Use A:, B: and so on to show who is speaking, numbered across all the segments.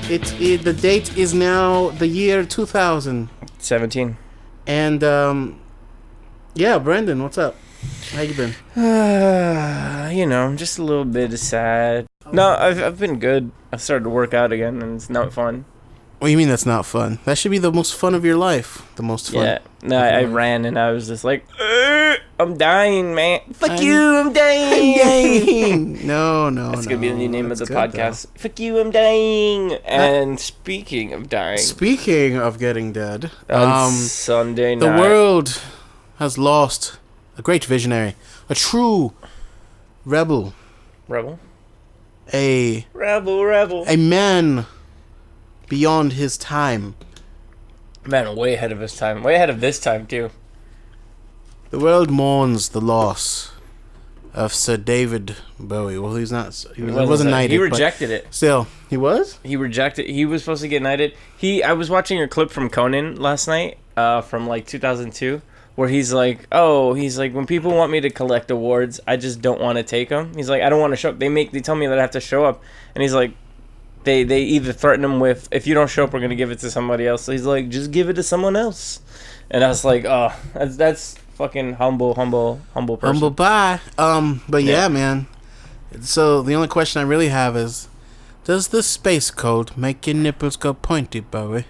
A: The date is now the year 2017. And yeah, Brendan, what's up? How you been?
B: Just a little bit sad. No, I've been good. I started to work out again, and it's not fun.
A: What do you mean that's not fun? That should be the most fun of your life. The most fun.
B: Yeah. No, I ran, and I was just like, I'm dying, man. Fuck you, I'm dying.
A: No.
B: That's going to be the new name of the podcast. Though. Fuck you, I'm dying. And speaking of dying.
A: Speaking of getting dead.
B: On Sunday night.
A: The world has lost a great visionary. A true rebel.
B: Rebel?
A: A
B: rebel.
A: A man beyond his time.
B: Man, way ahead of his time. Way ahead of this time, too.
A: The world mourns the loss of Sir David Bowie. Well, he's not. He wasn't knighted.
B: He rejected it.
A: Still, he was?
B: He rejected. He was supposed to get knighted. I was watching a clip from Conan last night, from like 2002, where he's like, when people want me to collect awards, I just don't want to take them. He's like, I don't want to show up. They tell me that I have to show up, and he's like, they either threaten him with, if you don't show up, we're gonna give it to somebody else. So he's like, just give it to someone else. And I was like, oh, that's fucking humble person.
A: Humble pie. But yeah, man. So the only question I really have is, does the space code make your nipples go pointy, Bowie?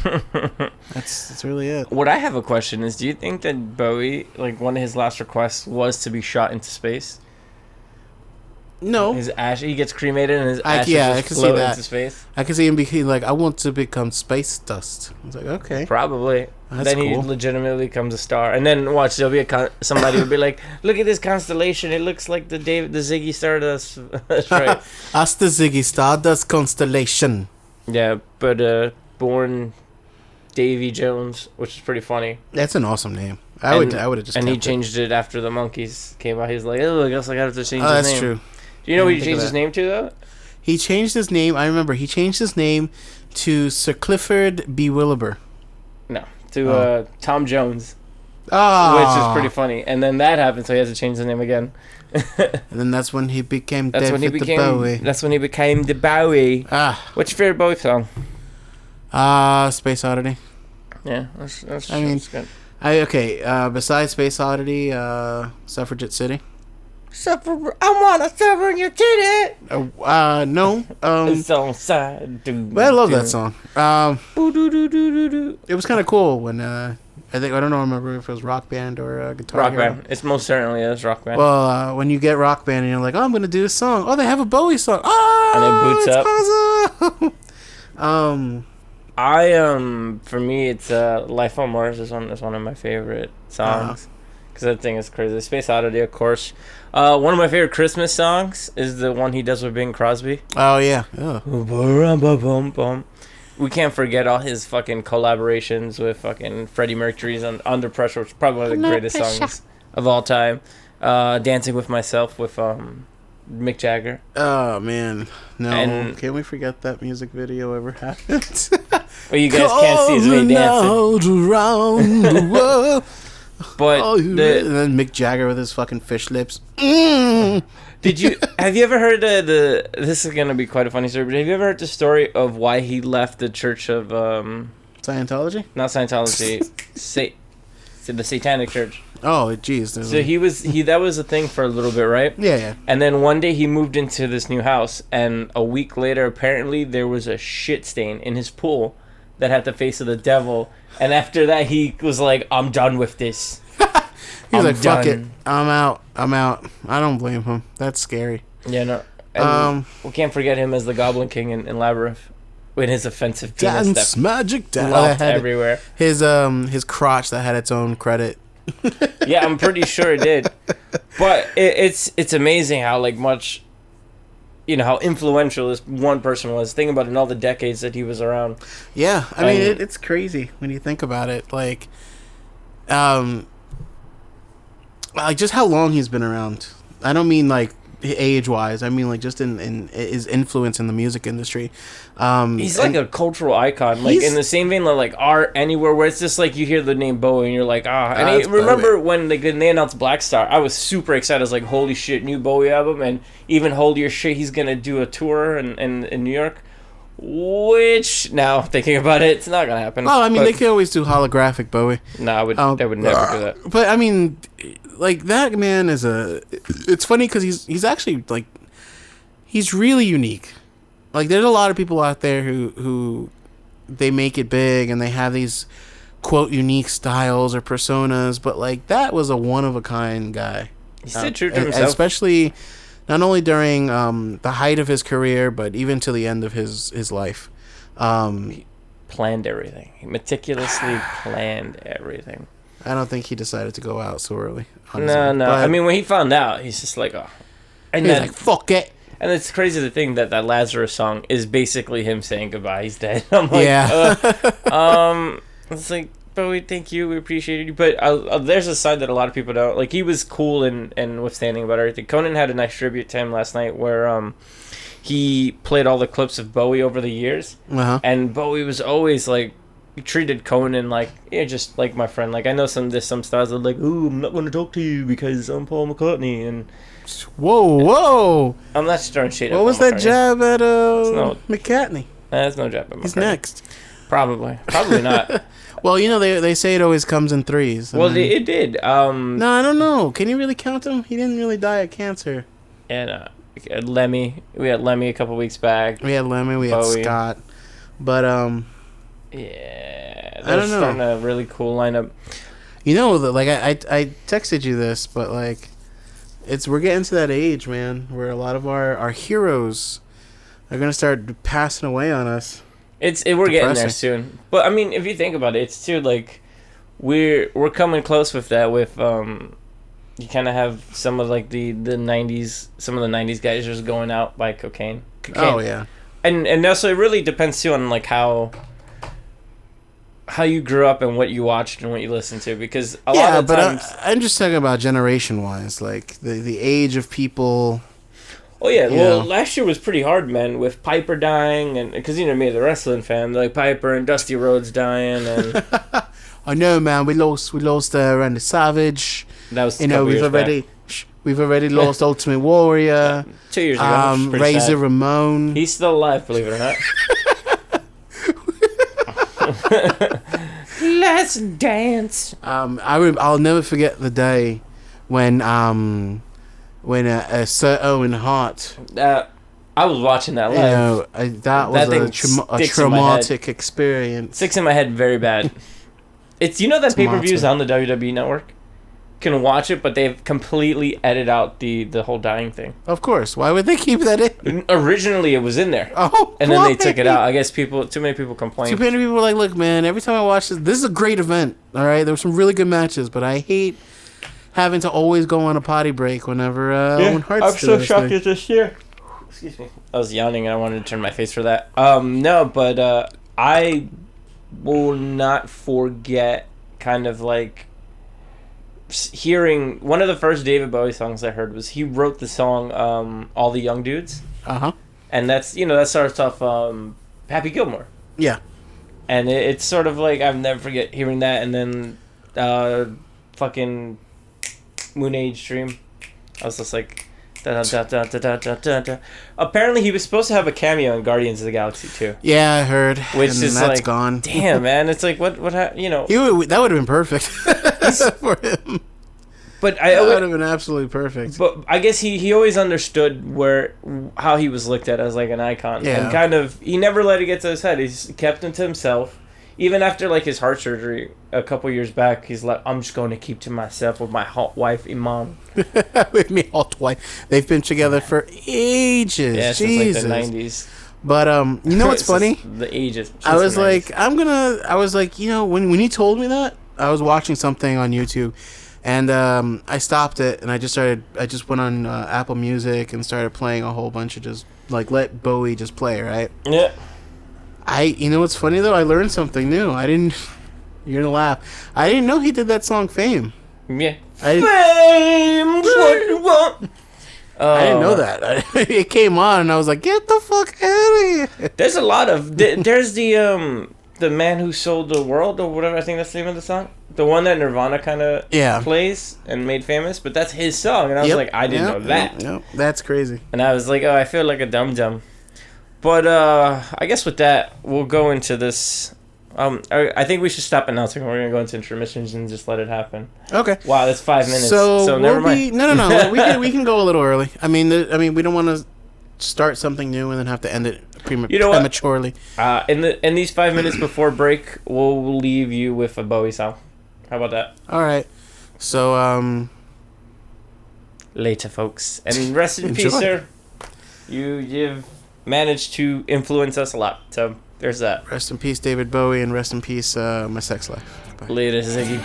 A: That's really it.
B: What I have a question is, do you think that Bowie, like, one of his last requests was to be shot into space?
A: No.
B: His ash, he gets cremated and his ashes just float into space.
A: I can see him be like, I want to become space dust. I was like, okay.
B: Probably.
A: That's
B: then
A: cool.
B: He legitimately becomes a star. And then watch, there'll be somebody will be like, look at this constellation. It looks like the Ziggy Stardust. That's right.
A: That's the Ziggy Stardust constellation.
B: Yeah, but born Davy Jones, which is pretty funny.
A: That's an awesome name. I would have just.
B: And he changed it after the Monkees came out. He's like, oh, I guess I got to change his name.
A: That's true.
B: Do you know what he changed his name to, though?
A: He changed his name. I remember he changed his name to Sir Clifford B. Williber.
B: No, to Tom Jones.
A: Oh.
B: Which is pretty funny. And then that happened, so he has to change his name again.
A: And then that's when he became David the Bowie.
B: That's when he became the Bowie. What's your favorite Bowie song?
A: Space Oddity.
B: Yeah, that's good.
A: Besides Space Oddity, Suffragette City.
B: I wanna suffer in your titty.
A: No.
B: It's on side.
A: But I love that song. It was kind of cool when I remember if it was Rock Band or Guitar
B: Rock
A: Hero.
B: Band. It most certainly is Rock Band.
A: Well, when you get Rock Band and you're like, oh, I'm gonna do a song. Oh, they have a Bowie song. Oh,
B: and it boots up.
A: Awesome.
B: For me, it's Life on Mars is one of my favorite songs. Because that thing is crazy. Space Oddity, of course. One of my favorite Christmas songs is the one he does with Bing Crosby.
A: Oh, yeah.
B: We can't forget all his fucking collaborations with fucking Freddie Mercury's Under Pressure, which is probably one of the greatest songs of all time. Dancing with Myself with Mick Jagger.
A: Oh, man. No. And can't we forget that music video ever happened?
B: Well, you guys can't see his me dancing.
A: Around the world.
B: But
A: and then Mick Jagger with his fucking fish lips.
B: Have you ever heard this is gonna be quite a funny story, but have you ever heard the story of why he left the church of
A: Scientology?
B: Not Scientology. The Satanic Church.
A: Oh, jeez.
B: So that was a thing for a little bit, right?
A: Yeah.
B: And then one day he moved into this new house, and a week later apparently there was a shit stain in his pool that had the face of the devil. And after that, he was like, I'm done with this.
A: He's like, fuck it. I'm out. I don't blame him. That's scary.
B: Yeah, no. And we can't forget him as the Goblin King in Labyrinth. With his offensive penis
A: dance magic
B: dance everywhere.
A: His crotch that had its own credit.
B: Yeah, I'm pretty sure it did. But it's amazing how much... how influential this one person was. Think about it in all the decades that he was around.
A: Yeah, I mean, it's crazy when you think about it. Just how long he's been around. I don't mean age-wise. I mean just in his influence in the music industry.
B: He's like a cultural icon. In the same vein like art anywhere where it's just you hear the name Bowie and you're like, And remember when they announced Black Star, I was super excited. I was like, holy shit, new Bowie album, and even holier shit, he's gonna do a tour in New York. Which, now thinking about it, it's not gonna happen.
A: Well, I mean, they could always do holographic Bowie.
B: No, they would never do that.
A: But I mean, like that man is it's funny because he's actually like, he's really unique. Like there's a lot of people out there who they make it big and they have these quote unique styles or personas, but like that was a one of a kind guy.
B: He stayed true to himself,
A: especially not only during the height of his career, but even to the end of his life.
B: He planned everything. He meticulously planned everything.
A: I don't think he decided to go out so early.
B: No. But, I mean, when he found out, he's just like, oh. And
A: he's like, fuck it.
B: And it's crazy to think that Lazarus song is basically him saying goodbye. He's dead. I'm like, it's like, Bowie, thank you, we appreciate you. But there's a side that a lot of people don't. Like, he was cool and withstanding about everything. Conan had a nice tribute to him last night where he played all the clips of Bowie over the years.
A: Uh-huh.
B: And Bowie was always like, he treated Conan like, yeah, just like my friend. Like, I know there's some styles that are like, ooh, I'm not going to talk to you because I'm Paul McCartney. And
A: whoa.
B: I'm not throwing shade at
A: What was that jab at McCartney?
B: That's no jab at McCartney.
A: He's next.
B: Probably not.
A: Well, you know, they say it always comes in threes.
B: Well, it did.
A: No, I don't know. Can you really count him? He didn't really die of cancer.
B: And Lemmy. We had Lemmy a couple weeks back.
A: We had Lemmy. We had Scott. But,
B: yeah.
A: I don't know.
B: Starting a really cool lineup.
A: You know, like, I texted you this, but, like, we're getting to that age, man, where a lot of our heroes are going to start passing away on us.
B: We're getting there soon. But I mean, if you think about it, it's too like we're coming close with that. With you kind of have some of like the 90s, some of the 90s guys just going out by cocaine.
A: Oh yeah.
B: And also it really depends too on like how you grew up and what you watched and what you listened to, because a lot of times
A: I'm just talking about generation wise, like the age of people.
B: Oh yeah, well, last year was pretty hard, man, with Piper dying, and because me, the wrestling fan, like Piper and Dusty Rhodes dying, and
A: I know, man, we lost Randy Savage.
B: That was
A: we've already lost Ultimate Warrior.
B: 2 years ago,
A: Razor
B: sad.
A: Ramon.
B: He's still alive, believe it or not. Let's dance.
A: I'll never forget the day when Sir Owen Hart.
B: I was watching that live.
A: That was a traumatic experience.
B: Sticks in my head very bad. It's that pay-per-views on the WWE Network. Can watch it, but they've completely edited out the whole dying thing.
A: Of course. Why would they keep that in?
B: Originally, it was in there.
A: Oh,
B: and then they took it out. I guess too many people complained.
A: Too many people were like, look, man, every time I watch this is a great event. All right? There were some really good matches, but I hate having to always go on a potty break whenever Owen Hart's
B: I'm so shocked it's this year. Excuse me. I was yawning and I wanted to turn my face for that. No, but I will not forget kind of like hearing one of the first David Bowie songs I heard was he wrote the song All the Young Dudes.
A: Uh-huh.
B: And that's that starts off Happy Gilmore.
A: Yeah.
B: And it's sort of like I'll never forget hearing that, and then fucking Moon Age Dream. I was just like da, da, da, da, da, da, da, da. Apparently he was supposed to have a cameo in Guardians of the Galaxy too.
A: Yeah, I heard.
B: Which is
A: that's
B: like
A: gone.
B: Damn, man, it's like what
A: that would have been perfect for him.
B: But
A: that would have been absolutely perfect.
B: But I guess he always understood how he was looked at as like an icon.
A: Yeah.
B: And kind of he never let it get to his head. He's kept it to himself. Even after like his heart surgery a couple years back, he's like, I'm just going to keep to myself with my hot wife Iman.
A: With me hot wife. They've been together for ages.
B: Yeah,
A: Jesus.
B: Since like the 90s.
A: But you know what's funny?
B: The ages.
A: I was like, when you told me that, I was watching something on YouTube, and I stopped it and I just went on Apple Music and started playing a whole bunch of just like let Bowie just play, right?
B: Yeah.
A: You know what's funny though? I learned something new. You're gonna laugh. I didn't know he did that song "Fame."
B: Yeah.
A: Fame, what you want? I didn't know that. It came on and I was like, "Get the fuck out of here!"
B: There's a lot of. There's the man who sold the world or whatever. I think that's the name of the song. The one that Nirvana kind of plays and made famous, but that's his song. And I was like, I didn't know that.
A: Yep. That's crazy.
B: And I was like, oh, I feel like a dum-dum. But I guess with that, we'll go into this. I think we should stop announcing. We're gonna go into intermissions and just let it happen.
A: Okay.
B: Wow, that's 5 minutes.
A: So
B: never mind.
A: No. we can go a little early. I mean, we don't want to start something new and then have to end it prematurely.
B: In these 5 minutes before break, we'll leave you with a Bowie song. How about that?
A: All right. So
B: later, folks, and rest in peace, sir. You've managed to influence us a lot. So there's that.
A: Rest in peace, David Bowie, and rest in peace, my sex life. Bye.
B: Later, Ziggy.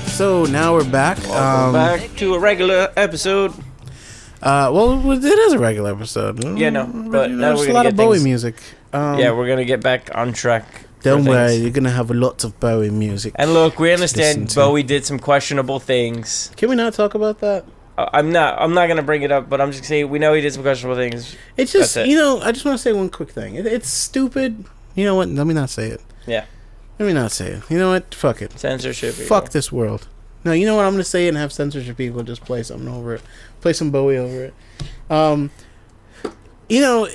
A: So now we're back.
B: Welcome back to a regular episode.
A: Well, it is a regular episode.
B: Yeah, no, but now
A: there's
B: we're
A: a
B: gonna
A: lot
B: get
A: of Bowie
B: things,
A: music.
B: Yeah, we're gonna get back on track.
A: Don't worry, you're gonna have lots of Bowie music.
B: And look, we understand Bowie did some questionable things.
A: Can we not talk about that?
B: I'm not gonna bring it up, but I'm just saying we know he did some questionable things.
A: It's just I just want to say one quick thing. It's stupid. You know what? Let me not say it.
B: Yeah.
A: Let me not say it. You know what? Fuck it.
B: Censorship.
A: Fuck this world. No, you know what? I'm gonna say it and have censorship people just play something over it. Play some Bowie over it. You know,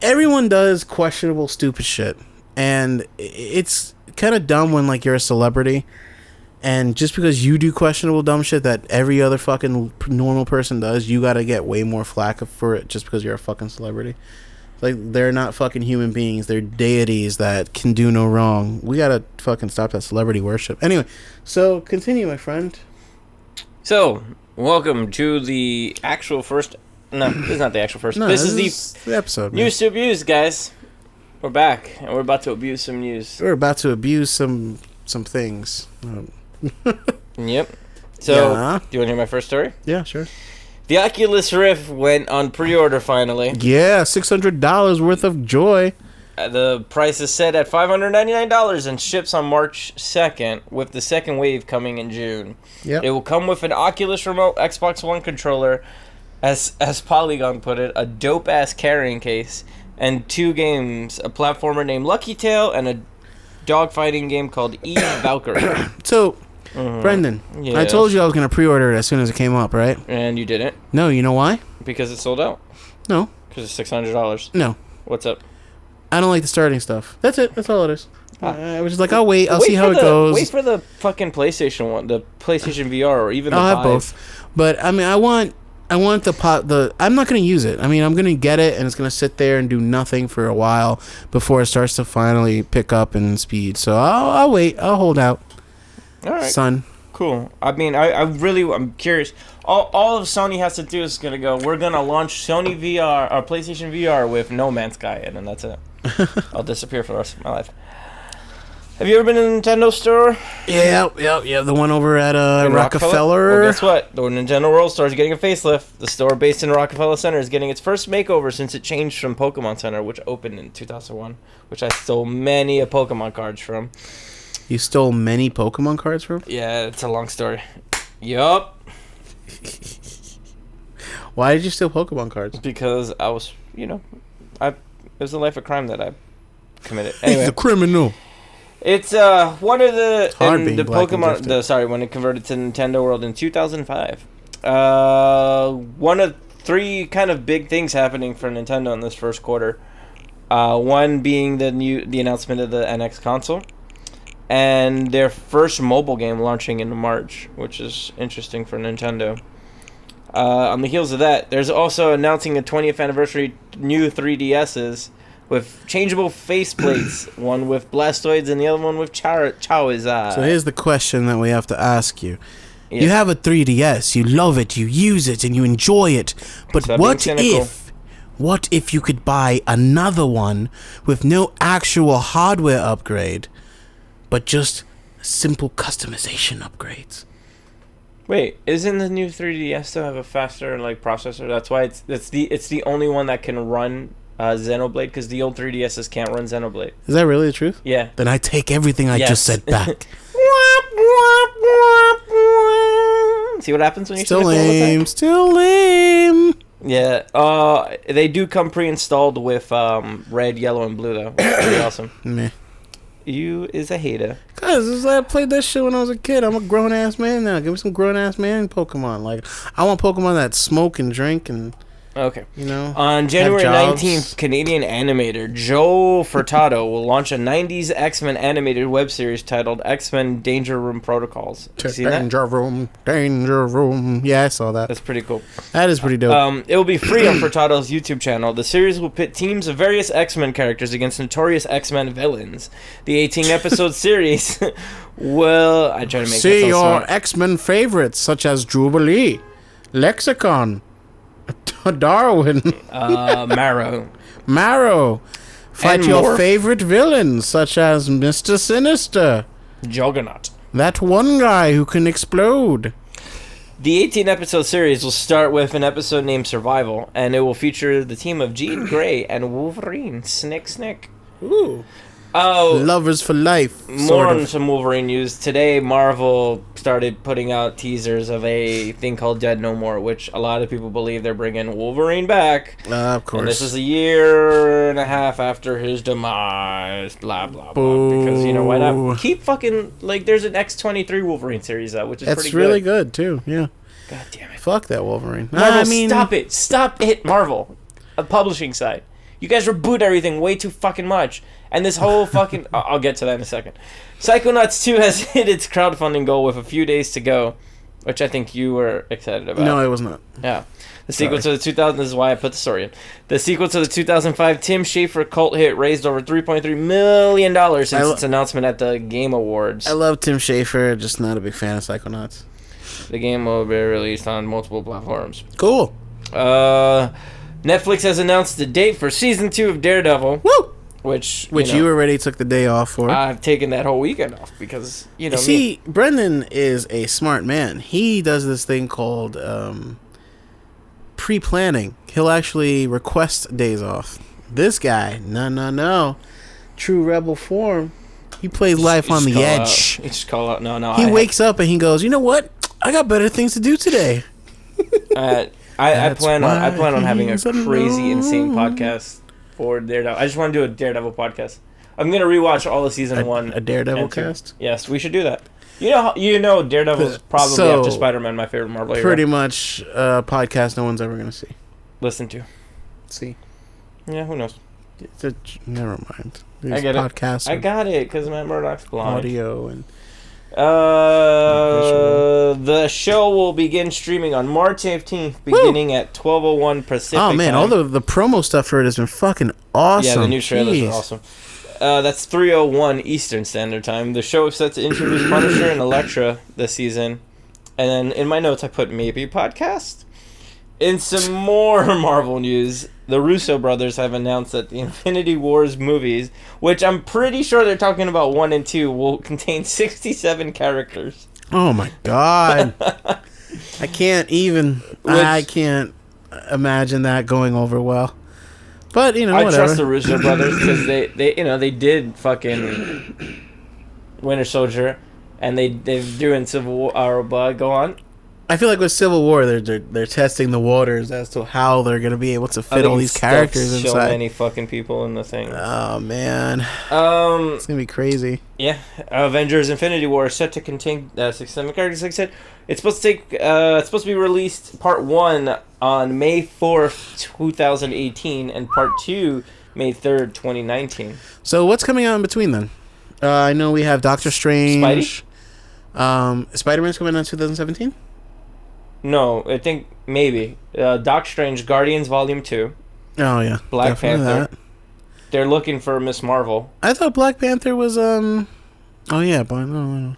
A: everyone does questionable, stupid shit, and it's kind of dumb when like you're a celebrity, and just because you do questionable, dumb shit that every other fucking normal person does, you gotta get way more flack for it just because you're a fucking celebrity. Like, they're not fucking human beings. They're deities that can do no wrong. We gotta fucking stop that celebrity worship. Anyway, so continue, my friend.
B: So, welcome to the actual first... No, this is not the actual first.
A: No,
B: this is
A: the episode.
B: News to abuse, guys. We're back, and we're about to abuse some news.
A: We're about to abuse some things.
B: Yep. So,
A: yeah.
B: Do you want to hear my first story?
A: Yeah, sure.
B: The Oculus Rift went on pre-order finally.
A: Yeah, $600 worth of joy.
B: The price is set at $599 and ships on March 2nd, with the second wave coming in June.
A: Yep.
B: It will come with an Oculus Remote Xbox One controller, as Polygon put it, a dope-ass carrying case, and 2 games, a platformer named Lucky Tail and a dogfighting game called Valkyrie.
A: So... Brendan,
B: yes.
A: I told you I was going to pre-order it as soon as it came up, right?
B: And you didn't?
A: No, you know why?
B: Because it's sold out.
A: No.
B: Because it's $600.
A: No.
B: What's up?
A: I don't like the starting stuff. That's it. That's all it is. I was just like, I'll wait. I'll see how it goes.
B: Wait for the fucking PlayStation one, the PlayStation VR, or even the
A: I'll
B: 5.
A: have both. But, I mean, I want the I'm not going to use it. I mean, I'm going to get it, and it's going to sit there and do nothing for a while before it starts to finally pick up in speed. So I'll wait. I'll hold out.
B: All right.
A: Son.
B: Cool. I mean, I'm curious. All of Sony has to do is gonna go, we're gonna launch Sony VR or PlayStation VR with No Man's Sky, and then that's it. I'll disappear for the rest of my life. Have you ever been in a Nintendo store?
A: Yeah. The one over at Rockefeller.
B: Well, guess what? The Nintendo World Store is getting a facelift. The store based in Rockefeller Center is getting its first makeover since it changed from Pokemon Center, which opened in 2001, which I stole many a Pokemon cards from.
A: You stole many Pokemon cards from?
B: Yeah, it's a long story. Yup.
A: Why did you steal Pokemon cards?
B: Because I was, it was a life of crime that I committed. Anyway,
A: he's a criminal.
B: It's one of the
A: Pokemon.
B: When it converted to Nintendo World in 2005. One of 3 kind of big things happening for Nintendo in this first quarter. One being the announcement of the NX console. And their first mobile game launching in March, which is interesting for Nintendo. On the heels of that, there's also announcing a 20th anniversary new 3DSs with changeable faceplates, one with Blastoids and the other one with Charizard.
A: So here's the question that we have to ask you.
B: Yeah.
A: You have a 3DS, you love it, you use it, and you enjoy it. But what if you could buy another one with no actual hardware upgrade, but just simple customization upgrades?
B: Wait, isn't the new 3DS still have a faster processor? That's why it's the only one that can run Xenoblade, because the old 3DSs can't run Xenoblade.
A: Is that really the truth?
B: Yeah.
A: Then I take everything I just said back.
B: See what happens when you
A: Still
B: sniffle all the time?
A: lame. Still lame.
B: Yeah. They do come pre-installed with red, yellow, and blue though. Which is pretty awesome.
A: Meh.
B: You is a hater.
A: Cause I played that shit when I was a kid. I'm a grown ass man now. Give me some grown ass man Pokemon. Like I want Pokemon that smoke and drink and
B: Okay.
A: you know.
B: On January
A: jobs.
B: 19th, Canadian animator Joe Furtado will launch a 90s X-Men animated web series titled X-Men Danger Room Protocols. You seen that?
A: Danger room, danger room. Yeah, I saw that.
B: That's pretty cool.
A: That is pretty dope.
B: It will be free on Furtado's YouTube channel. The series will pit teams of various X-Men characters against notorious X-Men villains. The 18-episode series will... I try to make
A: See
B: that
A: your
B: sound smart.
A: X-Men favorites such as Jubilee, Lexicon, Darwin, Marrow. Fight
B: And
A: your
B: Morph.
A: favorite villains such as Mr. Sinister,
B: Juggernaut.
A: that one guy who can explode.
B: The 18-episode series will start with an episode named Survival, and it will feature the team of Jean Grey and Wolverine. Snick.
A: Ooh.
B: Oh,
A: Lovers for life.
B: more
A: sort
B: on
A: of.
B: some Wolverine news. Today, Marvel started putting out teasers of a thing called Dead No More, which a lot of people believe they're bringing Wolverine back.
A: Of course.
B: And this is a year and a half after his demise. Blah, blah, blah. Because, you know, why
A: Boo.
B: not? Keep fucking... Like, there's an X-23 Wolverine series out, which is
A: It's
B: pretty
A: really
B: good.
A: good too. Yeah.
B: God damn it.
A: Fuck that Wolverine.
B: Marvel, stop it. Stop it, Marvel. A publishing side. You guys reboot everything way too fucking much. And this whole fucking... I'll get to that in a second. Psychonauts 2 has hit its crowdfunding goal with a few days to go, which I think you were excited about.
A: No, it was not.
B: Yeah. The sequel to the 2000... This is why I put the story in. The sequel to the 2005 Tim Schafer cult hit raised over $3.3 million since its announcement at the Game Awards.
A: I love Tim Schafer, just not a big fan of Psychonauts.
B: The game will be released on multiple platforms.
A: Cool.
B: Netflix has announced the date for Season 2 of Daredevil.
A: Woo!
B: Which
A: you already took the day off for.
B: I've taken that whole weekend off because, you know,
A: See, Brendan is a smart man. He does this thing called pre-planning. He'll actually request days off. This guy, no. True rebel form. He plays life on the edge.
B: He just call out. No.
A: He wakes up and he goes, you know what? I got better things to do today.
B: I plan on having a crazy, insane podcast for Daredevil. I just want to do a Daredevil podcast. I'm gonna rewatch all of season 1.
A: A Daredevil
B: and 2.
A: cast?
B: Yes, we should do that. You know, Daredevil's probably
A: So,
B: after Spider-Man my favorite Marvel hero.
A: Pretty much a podcast no one's ever going to see.
B: Listen to.
A: See?
B: Yeah, who knows?
A: Never mind. There's
B: I get
A: podcasts
B: it. I got it because Matt Murdock's blind.
A: audio and...
B: The show will begin streaming on March 18th, beginning at 12:01 Pacific.
A: Oh man,
B: time.
A: all the promo stuff for it has been fucking awesome.
B: Yeah, the new trailers are awesome. That's 3:01 Eastern Standard Time. The show is set to introduce Punisher and Elektra this season. And then in my notes I put maybe podcast. In some more Marvel news, the Russo brothers have announced that the Infinity Wars movies, which I'm pretty sure they're talking about 1 and 2, will contain 67 characters.
A: Oh my god. I can't imagine that going over well. But, you know,
B: I
A: whatever.
B: trust the Russo brothers because they did fucking Winter Soldier, and they're doing Civil War. Go on.
A: I feel like with Civil War, they're testing the waters as to how they're gonna be able to fit all these characters
B: So
A: inside.
B: many fucking people in the thing.
A: Oh man, it's gonna be crazy.
B: Yeah, Avengers: Infinity War is set to contain 67 characters. Like I said, it's supposed to be released Part 1 on May 4th, 2018, and Part 2 May 3rd, 2019.
A: So what's coming out in between then? I know we have Doctor Strange. Spider-Man's coming out in 2017.
B: No, I think maybe Doc Strange, Guardians Volume 2.
A: Oh yeah,
B: Black
A: definitely
B: Panther.
A: that.
B: They're looking for Miss Marvel.
A: I thought Black Panther was Oh yeah, but no.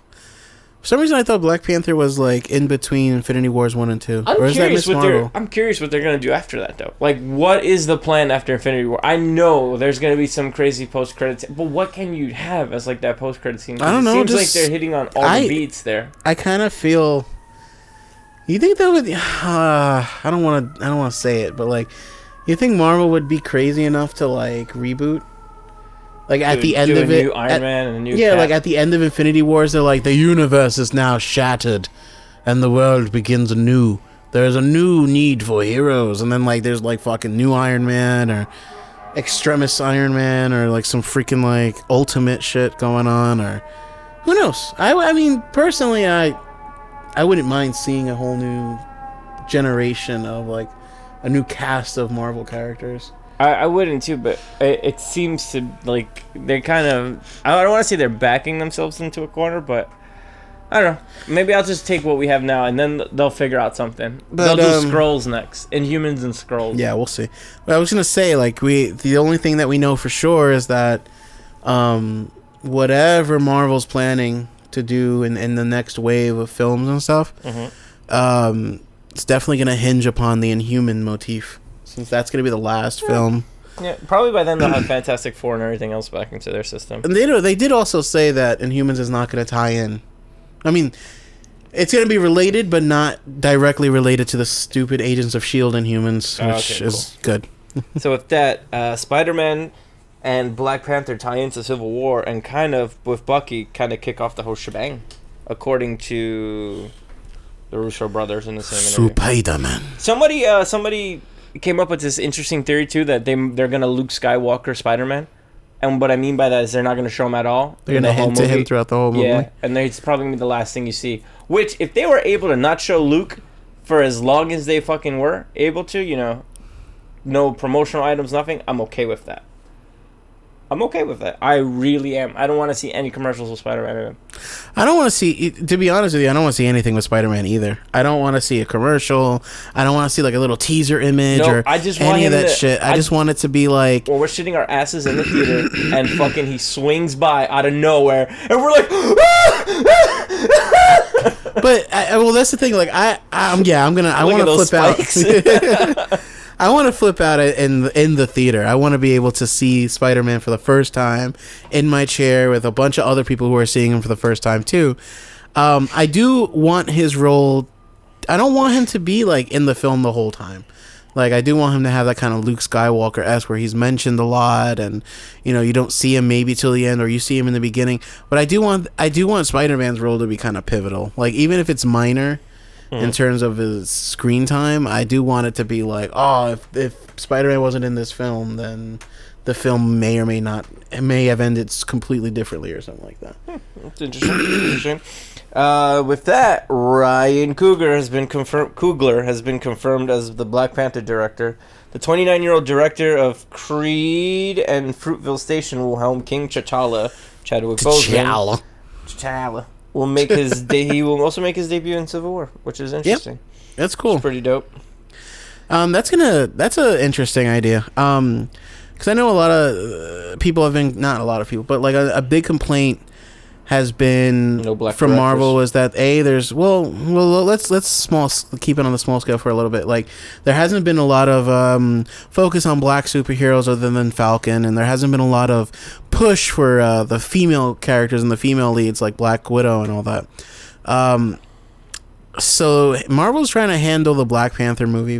A: For some reason, I thought Black Panther was like in between Infinity Wars 1 and 2.
B: I'm
A: or is that
B: curious
A: Miss Marvel?
B: I'm curious what they're gonna do after that though. Like, what is the plan after Infinity War? I know there's gonna be some crazy post credits, but what can you have as like that post credit scene?
A: I don't know.
B: It seems like they're hitting on all the beats there.
A: I kind of feel. You think that would? I don't want to say it, but like, you think Marvel would be crazy enough to like reboot? Like at the end of it,
B: new Iron Man and a new
A: yeah,
B: Cap.
A: like at the end of Infinity Wars, they're like the universe is now shattered, and the world begins anew. There's a new need for heroes, and then like there's like fucking new Iron Man or Extremis Iron Man or like some freaking like ultimate shit going on, or who knows. I mean personally I wouldn't mind seeing a whole new generation of like a new cast of Marvel characters.
B: I wouldn't too, but it seems to like they're kind of, I don't want to say they're backing themselves into a corner, but I don't know. Maybe I'll just take what we have now, and then they'll figure out something. But, they'll do Skrulls next. Inhumans and Skrulls.
A: Yeah, we'll see. But I was gonna say, like, the only thing that we know for sure is that whatever Marvel's planning to do in the next wave of films and stuff, it's definitely gonna hinge upon the Inhuman motif, since that's gonna be the last film.
B: Yeah, probably by then they'll have Fantastic Four and everything else back into their system.
A: And they did also say that Inhumans is not gonna tie in. I mean, it's going to be related, but not directly related to the stupid Agents of S.H.I.E.L.D. Inhumans, which is good.
B: So with that, Spider-Man and Black Panther tie into Civil War, and kind of, with Bucky, kind of kick off the whole shebang, according to the Russo brothers in the same interview.
A: Spider-Man.
B: Somebody came up with this interesting theory, too, that they're going to Luke Skywalker Spider-Man. And what I mean by that is they're not going to show him at all.
A: They're going to hint to him throughout the whole movie.
B: Yeah, and it's probably going to be the last thing you see. Which, if they were able to not show Luke for as long as they fucking were able to, you know, no promotional items, nothing, I'm okay with that. I'm okay with that. I really am. I don't want to see any commercials with Spider-Man.
A: I don't want to see, to be honest with you, I don't want to see anything with Spider-Man either. I don't want to see a commercial. I don't want to see like a little teaser image or
B: I just
A: any of that shit. I just want it to be like...
B: Well, we're shitting our asses in the theater and fucking he swings by out of nowhere and we're like...
A: But, well, that's the thing. Like, I want to flip out. I want to flip out in the theater. I want to be able to see Spider-Man for the first time in my chair with a bunch of other people who are seeing him for the first time too. I do want his role. I don't want him to be like in the film the whole time. Like, I do want him to have that kind of Luke Skywalker-esque where he's mentioned a lot, and you know, you don't see him maybe till the end, or you see him in the beginning. But I do want Spider-Man's role to be kind of pivotal. Like, even if it's minor. In terms of his screen time, I do want it to be like, oh, if Spider-Man wasn't in this film, then the film may or may not, it may have ended completely differently or something like that.
B: That's interesting. With that, Ryan Coogler has been confirmed as the Black Panther director. The 29-year-old director of Creed and Fruitvale Station will helm King T'Challa, Chadwick Boseman. T'Challa. He will also make his debut in Civil War, which is interesting.
A: Yep. That's cool.
B: It's pretty dope.
A: That's an interesting idea. Because I know a lot of people have been, not a lot of people, but like a big complaint has been from Marvel was that let's keep it on the small scale for a little bit. Like, there hasn't been a lot of focus on black superheroes other than Falcon, and there hasn't been a lot of push for the female characters and the female leads like Black Widow and all that. So Marvel's trying to handle the Black Panther movie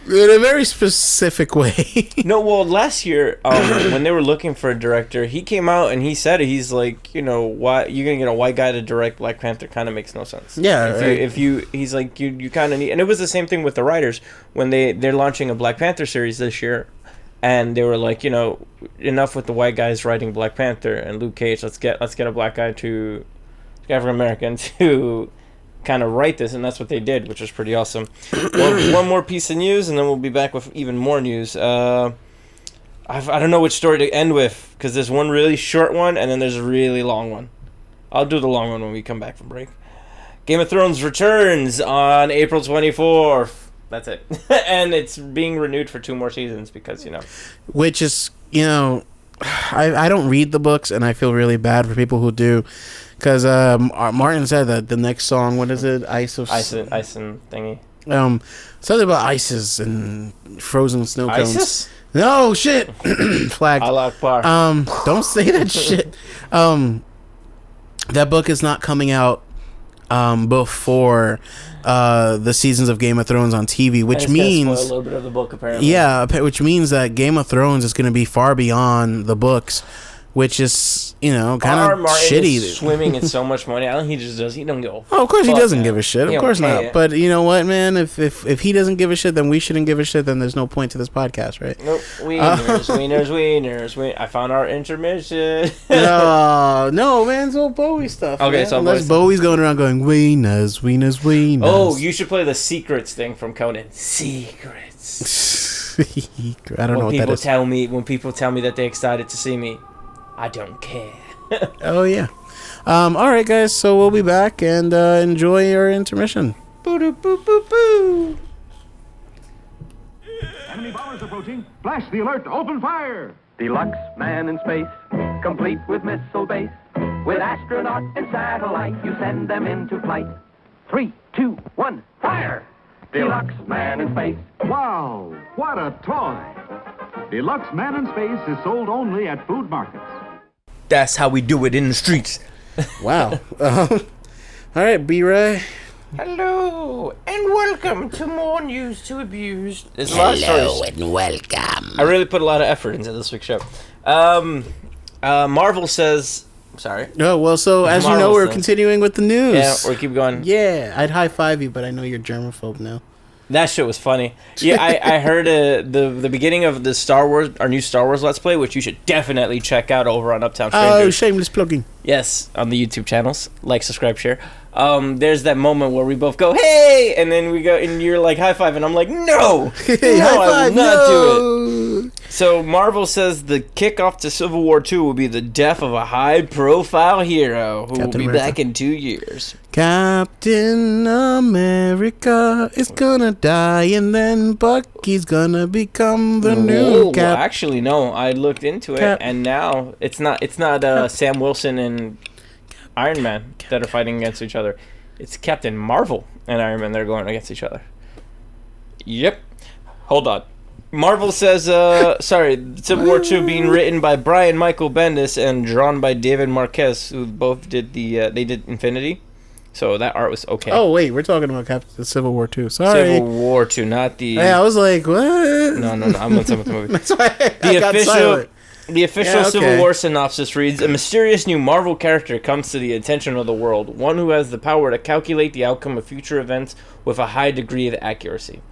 A: in a very specific way.
B: No, well, last year, when they were looking for a director, he came out and he said it. He's like, you know, why you're gonna get a white guy to direct Black Panther? Kind of makes no sense.
A: Yeah,
B: he's like, you kind of need, and it was the same thing with the writers when they're launching a Black Panther series this year, and they were like, you know, enough with the white guys writing Black Panther and Luke Cage. Let's get a black guy to African American to kind of write this, and that's what they did, which was pretty awesome. Well, one more piece of news, and then we'll be back with even more news. I don't know which story to end with, because there's one really short one, and then there's a really long one. I'll do the long one when we come back from break. Game of Thrones returns on April 24th. That's it. And it's being renewed for 2 more seasons because, you know.
A: Which is, you know, I don't read the books, and I feel really bad for people who do. Because Martin said that the next song, what is it? Ice and
B: thingy.
A: Something about ices and frozen snow cones.
B: ISIS?
A: No, shit. Flag.
B: Allah Akbar.
A: Don't say that shit. That book is not coming out before the seasons of Game of Thrones on TV, which means
B: spoil a little bit of the book, apparently.
A: Yeah, which means that Game of Thrones is going to be far beyond the books. which is, kind
B: R.
A: of
B: Martin
A: shitty.
B: is swimming in so much money. I don't think he just does. He don't go.
A: Oh, of course he doesn't give a shit. Of course not.
B: It.
A: But you know what, man? If he doesn't give a shit, then we shouldn't give a shit. Then there's no point to this podcast, right?
B: Nope. Wieners. I found our intermission.
A: No, man. It's all Bowie stuff.
B: Okay,
A: man.
B: so
A: unless Bowie's going around going wieners.
B: Oh, you should play the Secrets thing from Conan. Secrets.
A: I don't know what that is.
B: When people tell me that they're excited to see me, I don't care.
A: Oh yeah. All right, guys. So we'll be back and enjoy your intermission.
B: Boo boo boo boo.
C: Enemy bombers approaching. Flash the alert. Open fire.
D: Deluxe man in space, complete with missile base. With astronaut and satellite, you send them into flight. 3, 2, 1, fire! Deluxe man in space.
C: Wow, what a toy. Deluxe Man in Space is sold only at food markets.
B: That's how we do it in the streets.
A: Wow. All right, B-Ray.
B: Hello, and welcome to More News to Abuse. There's a lot of stories.
A: And welcome.
B: I really put a lot of effort into this week's show. Marvel says... Sorry.
A: Oh, well, so as you know, we're continuing with the news.
B: Yeah, we're keep going.
A: Yeah, I'd high-five you, but I know you're germaphobe now.
B: That shit was funny. Yeah, I heard the beginning of the Star Wars, our new Star Wars Let's Play, which you should definitely check out over on Uptown Strangers.
A: Oh, shameless plugging.
B: Yes, on the YouTube channels. Like, subscribe, share. There's that moment where we both go, hey! And then we go, and you're like, high five, and I'm like, no!
A: Hey,
B: no, I will not do
A: it.
B: So, Marvel says the kickoff to Civil War II will be the death of a high-profile hero who will be back in 2 years.
A: Captain America is gonna die, and then Bucky's gonna become the new Cap.
B: Well, actually, no. I looked into it, and now it's not Sam Wilson and Iron Man that are fighting against each other. It's Captain Marvel and Iron Man that are going against each other. Yep. Hold on. Marvel says, Civil War II being written by Brian Michael Bendis and drawn by David Marquez, who both did they did Infinity. So that art was okay.
A: Oh, wait, we're talking about Civil War II. Sorry.
B: Civil War II, not the...
A: Yeah, I was like, what?
B: No, I'm on some of the movie.
A: That's why I got silent.
B: The official Civil War synopsis reads, a mysterious new Marvel character comes to the attention of the world, one who has the power to calculate the outcome of future events with a high degree of accuracy.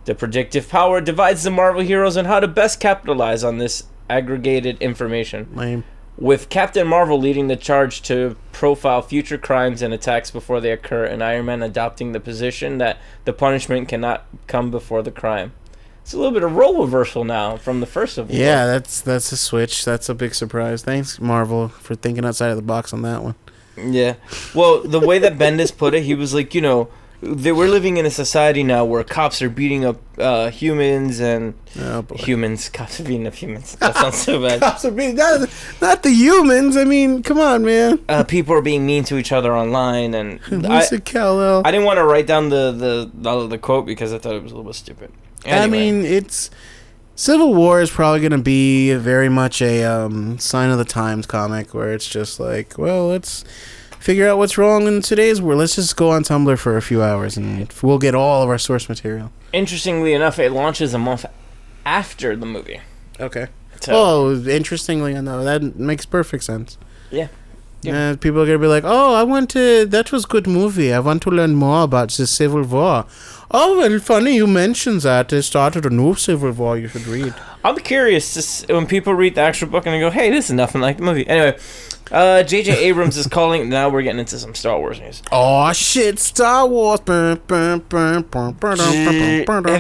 B: The predictive power divides the Marvel heroes on how to best capitalize on this aggregated information.
A: Lame.
B: With Captain Marvel leading the charge to profile future crimes and attacks before they occur, and Iron Man adopting the position that the punishment cannot come before the crime. It's a little bit of role reversal now from the first of all.
A: Yeah, that's a switch. That's a big surprise. Thanks, Marvel, for thinking outside of the box on that one.
B: Yeah. Well, the way that Bendis put it, he was like, we're living in a society now where cops are beating up humans and cops are beating up humans. That sounds so bad.
A: Cops are beating not the humans. I mean, come on, man.
B: People are being mean to each other online, and
A: I
B: didn't want to write down the quote because I thought it was a little bit stupid. Anyway.
A: I mean, it's Civil War is probably going to be very much a sign of the times comic where it's just like, well, let's figure out what's wrong in today's world. Let's just go on Tumblr for a few hours and we'll get all of our source material.
B: Interestingly enough, it launches a month after the movie.
A: Okay. So, interestingly enough, that makes perfect sense.
B: Yeah.
A: People are going to be like, that was a good movie. I want to learn more about the Civil War. Oh, well, funny you mentioned that. They started a new Civil War you should read.
B: I'm curious when people read the actual book and they go, hey, this is nothing like the movie. Anyway, J.J. Abrams is calling. Now we're getting into some Star Wars news.
A: Oh, shit, Star Wars. Have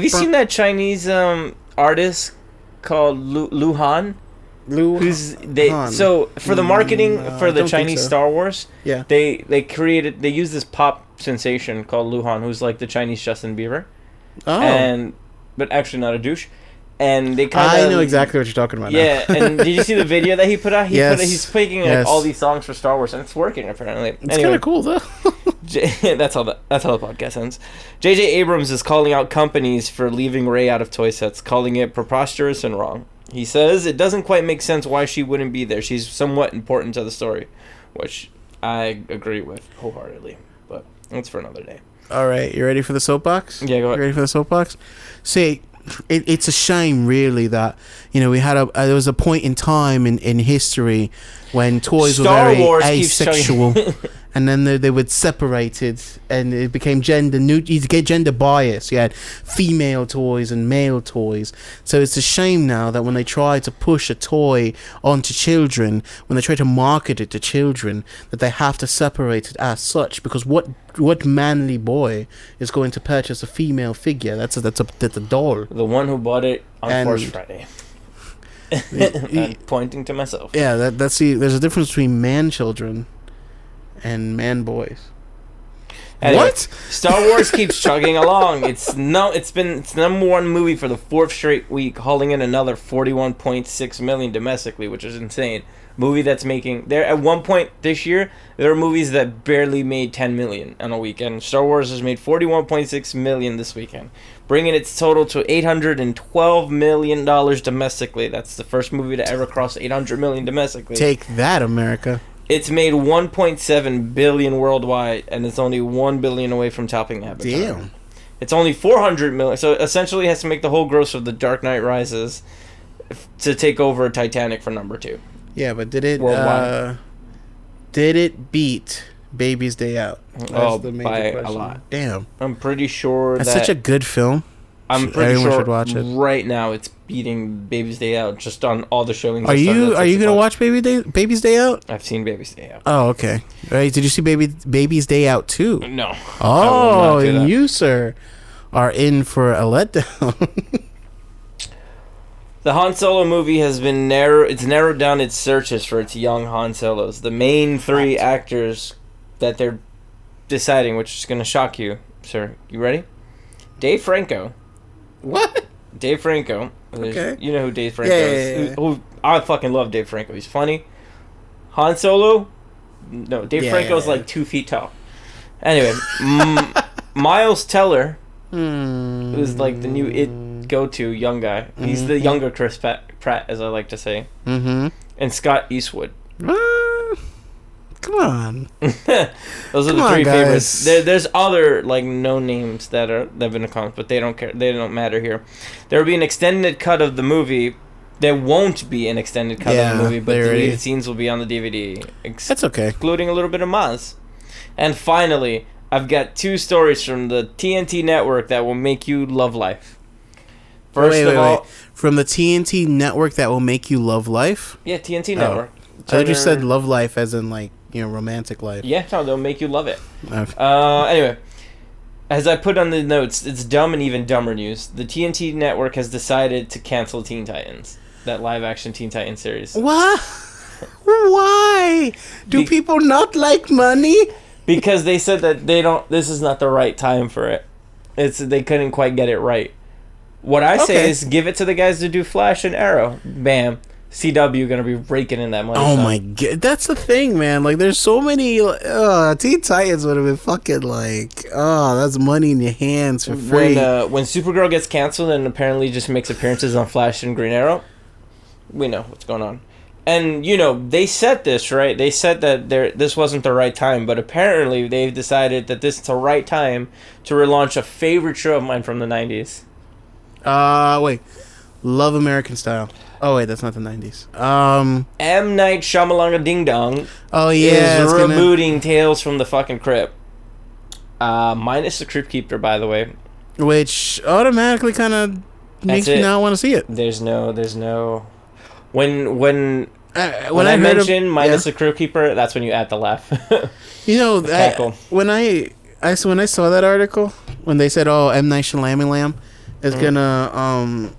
B: you seen that Chinese artist called Lu Han? So for the marketing for the Chinese Star Wars, they used this pop sensation called Lu Han, who's like the Chinese Justin Bieber, but actually not a douche. And they I
A: know exactly what you're talking about.
B: Yeah,
A: now.
B: and did you see the video that he put out? He's picking
A: like
B: all these songs for Star Wars, and it's working apparently.
A: It's kind of cool though.
B: That's how the podcast ends. J.J. Abrams is calling out companies for leaving Rey out of toy sets, calling it preposterous and wrong. He says it doesn't quite make sense why she wouldn't be there. She's somewhat important to the story, which I agree with wholeheartedly, but that's for another day.
A: All right, you ready for the soapbox?
B: Yeah, go ahead.
A: You ready for the soapbox? See, it's a shame, really, that we had there was a point in time in history when toys
B: Star
A: were very
B: Wars keeps
A: asexual, and then they would separate it, and it became gender you get gender bias. You had female toys and male toys, so it's a shame now that when they try to push a toy onto children, when they try to market it to children, that they have to separate it as such, because what manly boy is going to purchase a female figure? That's a doll.
B: The one who bought it on Force Friday. I'm pointing to myself.
A: Yeah, that's there's a difference between man children and man boys.
B: Anyway,
A: What?
B: Star Wars keeps chugging along. It's number one movie for the 4th straight week, hauling in another 41.6 million domestically, which is insane. Movie that's making there at one point this year, there are movies that barely made 10 million on a weekend. Star Wars has made 41.6 million this weekend, bringing its total to $812 million domestically. That's the first movie to ever cross 800 million domestically.
A: Take that, America.
B: It's made 1.7 billion worldwide, and it's only 1 billion away from topping Avatar.
A: Damn.
B: It's only 400 million, so essentially it has to make the whole gross of The Dark Knight Rises to take over Titanic for number 2.
A: Yeah, but did it
B: Worldwide.
A: did it beat Baby's Day Out? That's the major
B: by
A: question.
B: a lot.
A: Damn.
B: I'm pretty sure
A: That's
B: that
A: such a good film.
B: I'm pretty
A: Everyone
B: sure
A: should watch it.
B: right now it's beating Baby's Day Out just on all the showings.
A: Are you gonna watch Baby's Day Out?
B: I've seen Baby's Day Out.
A: Oh, okay. All right. Did you see Baby's Day Out too?
B: No.
A: Oh,
B: I will not do
A: and
B: that.
A: you, sir, are in for a letdown.
B: The Han Solo movie has been narrowed down its searches for its young Han Solos. The main 3 actors that they're deciding, which is going to shock you, sir. You ready? Dave Franco.
A: What?
B: Dave Franco.
A: Okay.
B: You know who Dave Franco
A: Yeah,
B: is.
A: yeah, yeah.
B: Who I fucking love Dave Franco. He's funny. Han Solo? No, Dave Franco's like 2 feet tall. Anyway, Miles Teller, who's like the new It go-to young guy. He's the younger Chris Pratt, as I like to say.
A: Mm-hmm.
B: And Scott Eastwood.
A: Come on.
B: Those are the
A: Come
B: 3
A: on,
B: favorites.
A: guys.
B: There's other like no names that have been announced, but they don't care. They don't matter here. There will be an extended cut of the movie. There won't be an extended cut of the movie, but the deleted scenes will be on the DVD.
A: That's okay.
B: Including a little bit of Maz. And finally, I've got 2 stories from the TNT network that will make you love life. First of all,
A: from the TNT network that will make you love life.
B: yeah, TNT network.
A: I thought you said love life as in like romantic life.
B: Yeah, no, they'll make you love it.
A: Okay.
B: Anyway, as I put on the notes, it's dumb and even dumber news. The TNT network has decided to cancel Teen Titans, that live-action Teen Titans series.
A: What? Why? Do people not like money?
B: Because they said that this is not the right time for it. They couldn't quite get it right. What I say is give it to the guys to do Flash and Arrow. Bam. CW gonna be raking in that money.
A: Oh my god, that's the thing, man. Like, there's so many. Teen Titans would have been fucking like, that's money in your hands for free.
B: When Supergirl gets canceled and apparently just makes appearances on Flash and Green Arrow, we know what's going on. And they said this, right? They said that this wasn't the right time, but apparently they've decided that this is the right time to relaunch a favorite show of mine from the 90s.
A: Wait. Love American Style. Oh, wait, that's not the 90s.
B: M. Night Shyamalan Ding Dong
A: Oh, yeah.
B: is rebooting Tales from the fucking Crypt. Minus the Crypt Keeper, by the way.
A: Which automatically kind of makes me not want to see it.
B: There's no... When I
A: heard
B: mention minus the Crypt Keeper, that's when you add the laugh.
A: When I saw that article, when they said, M. Night Shyamalan is gonna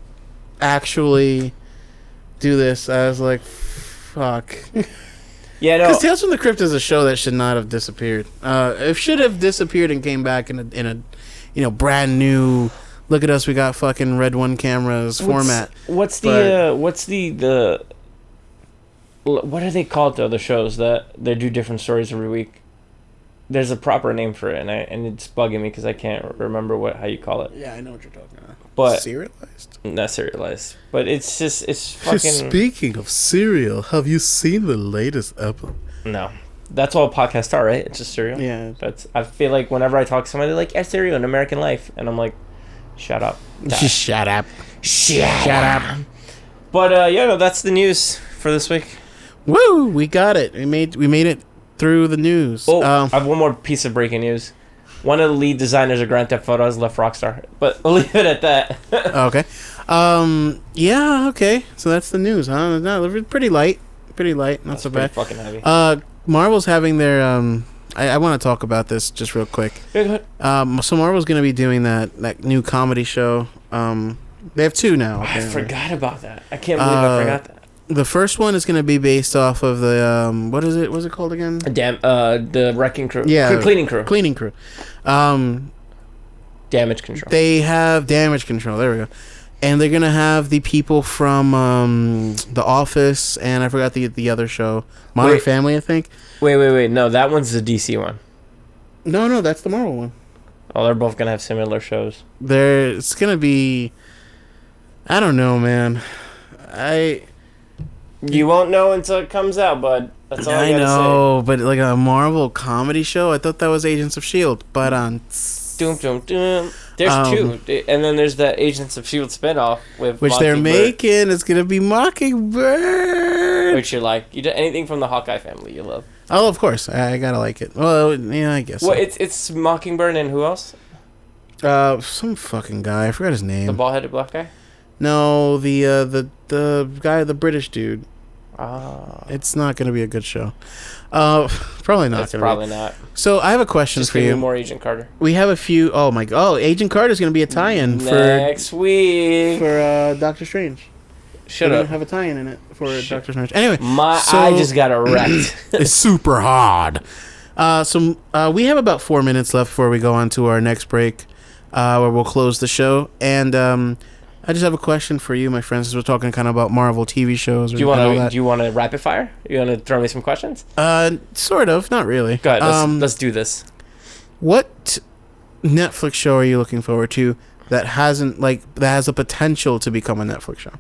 A: actually do this, I was like, fuck.
B: Yeah, no.
A: Because Tales from the Crypt is a show that should not have disappeared. It should have disappeared and came back in a brand new, look at us, we got fucking Red One cameras format.
B: What are they called, the other shows that they do different stories every week? There's a proper name for it, and it's bugging me because I can't remember how you call it.
A: Yeah, I know what you're talking about.
B: But
A: serialized?
B: Not serialized. But it's fucking...
A: Speaking of serial, have you seen the latest episode?
B: No. That's all podcasts are, right? It's just serial?
A: Yeah.
B: I feel like whenever I talk to somebody, they're like, serial in American life. And I'm like, Shut up.
A: Shut up.
B: Shut up. But yeah, no, that's the news for this week.
A: Woo! We got it. We made it through the news.
B: Oh, I have one more piece of breaking news. One of the lead designers of Grand Theft Auto has left Rockstar, but we'll leave it at that.
A: Okay. Yeah. Okay. So that's the news, huh? No, pretty light. Pretty light. Not
B: That's
A: so bad.
B: fucking heavy.
A: Marvel's having their I want to talk about this just real quick.
B: Yeah, go ahead.
A: So Marvel's going to be doing that new comedy show. They have two now.
B: I
A: apparently.
B: forgot about that. I can't believe I forgot that.
A: The first one is going to be based off of the what is it? What's it called again?
B: The Wrecking Crew.
A: Yeah,
B: Cleaning Crew.
A: Cleaning Crew.
B: Damage Control.
A: They have Damage Control. There we go. And they're going to have the people from The Office, and I forgot the other show, Modern Family, I think.
B: Wait. No, that one's the DC one.
A: No, that's the Marvel one.
B: Oh, they're both gonna have similar shows.
A: It's gonna be. I don't know, man.
B: You won't know until it comes out, bud. That's all I gotta
A: know, but like a Marvel comedy show, I thought that was Agents of S.H.I.E.L.D., but on.
B: Doom. There's two, and then there's that Agents of S.H.I.E.L.D. spinoff with
A: which they're making. It's gonna be Mockingbird.
B: Which you like. You do anything from the Hawkeye family you love.
A: Oh, of course, I gotta like it. Well, yeah, I guess.
B: Well,
A: so.
B: it's Mockingbird and who else?
A: Some fucking guy. I forgot his name.
B: The bald-headed black guy.
A: No, the guy, the British dude.
B: Ah.
A: It's not going to be a good show. Probably not.
B: That's probably not.
A: So I have a question for you.
B: Just give me more Agent Carter.
A: We have a few. Oh my god! Oh, Agent Carter is going to be a tie-in
B: next week
A: for Doctor Strange.
B: Shut up.
A: Have a tie-in in it for Doctor Strange. Anyway,
B: I just got wrecked.
A: It's super hard. So we have about 4 minutes left before we go on to our next break, where we'll close the show. And I just have a question for you, my friends, as we're talking kind of about Marvel TV shows.
B: Do you want to rapid fire? You want to throw me some questions?
A: Sort of, not really.
B: Go ahead. Let's do this.
A: What Netflix show are you looking forward to that has the potential to become a Netflix show?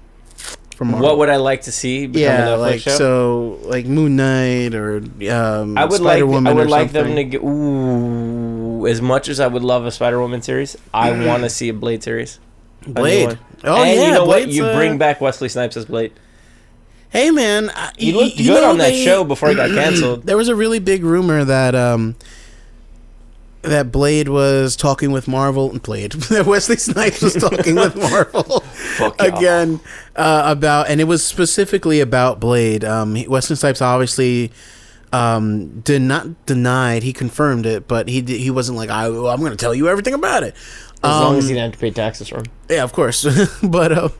B: What would I like to see become a Netflix show?
A: So like Moon Knight or
B: I would
A: Spider-Woman.
B: I would like them to get. Ooh, as much as I would love a Spider-Woman series, I want to see a Blade series.
A: Blade.
B: Oh, and you know what? You bring back Wesley Snipes as Blade.
A: Hey man,
B: he looked good on that show before he got canceled.
A: There was a really big rumor that that Blade was talking with Marvel. That Wesley Snipes was talking with Marvel again about, and it was specifically about Blade. Wesley Snipes obviously denied. He confirmed it, but he wasn't like I'm going to tell you everything about it.
B: As long as he didn't have to pay taxes for him.
A: Yeah, of course. But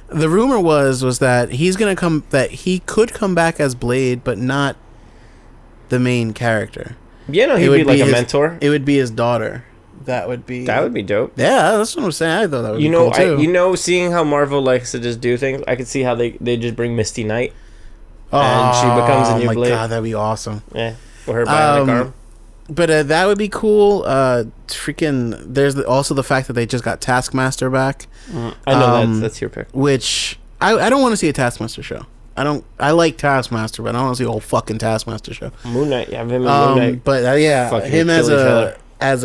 A: the rumor was that he could come back as Blade, but not the main character.
B: Yeah, no, he'd be like a mentor.
A: It would be his daughter. That would be
B: dope.
A: Yeah, that's what I'm saying. I thought that would be cool too.
B: Seeing how Marvel likes to just do things, I could see how they just bring Misty Knight, and she becomes a new Blade. Oh my god,
A: that'd be awesome.
B: Yeah, with her bionic arm.
A: But that would be cool. There's also the fact that they just got Taskmaster back.
B: I know that's your pick.
A: Which I don't want to see a Taskmaster show. I like Taskmaster, but I don't want to see a whole fucking Taskmaster show.
B: Moon Knight, yeah, him and Moon Knight.
A: But him as a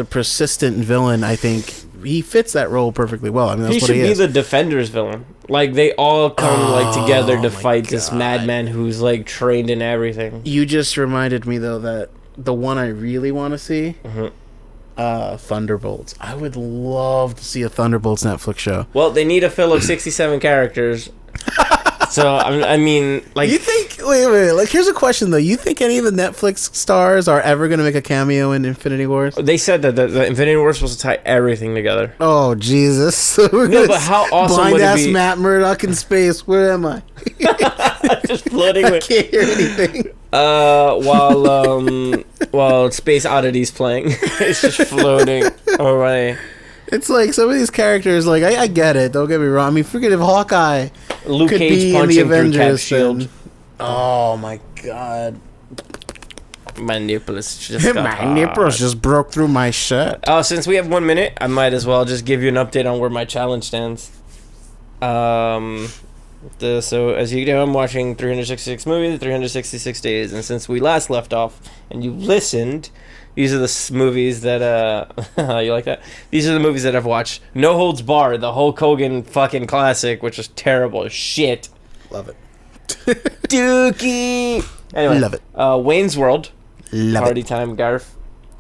A: persistent villain, I think he fits that role perfectly well. I mean, that's
B: he
A: what
B: should
A: he
B: be
A: is.
B: The Defenders villain. Like they all come together to fight this madman who's like trained in everything.
A: You just reminded me though that the one I really want to see, Thunderbolts. I would love to see a Thunderbolts Netflix show.
B: Well, they need a fill of 67 characters. So I mean, like,
A: you think? Wait. Like, here's a question though. You think any of the Netflix stars are ever going to make a cameo in Infinity Wars?
B: They said that the Infinity War is supposed to tie everything together.
A: Oh Jesus!
B: No, but how awesome
A: blind
B: would it
A: ass
B: be?
A: Matt Murdock in space. Where am I?
B: Just floating.
A: I can't hear anything.
B: While Space Oddity's playing, it's just floating away.
A: It's like some of these characters, like I get it. Don't get me wrong. I mean, forget if Hawkeye
B: Luke
A: could
B: Cage
A: be in the Avengers.
B: Shield.
A: Oh my god,
B: my nipples
A: just broke through my shirt.
B: Since we have 1 minute, I might as well just give you an update on where my challenge stands. So as you know, I'm watching 366 movies, 366 days, and since we last left off, and you listened, these are the movies that you like that. These are the movies that I've watched. No Holds Barred, the Hulk Hogan fucking classic, which was terrible as shit.
A: Love it.
B: Dookie. Anyway,
A: love it.
B: Wayne's World,
A: Love
B: Party
A: it.
B: Time, Garf,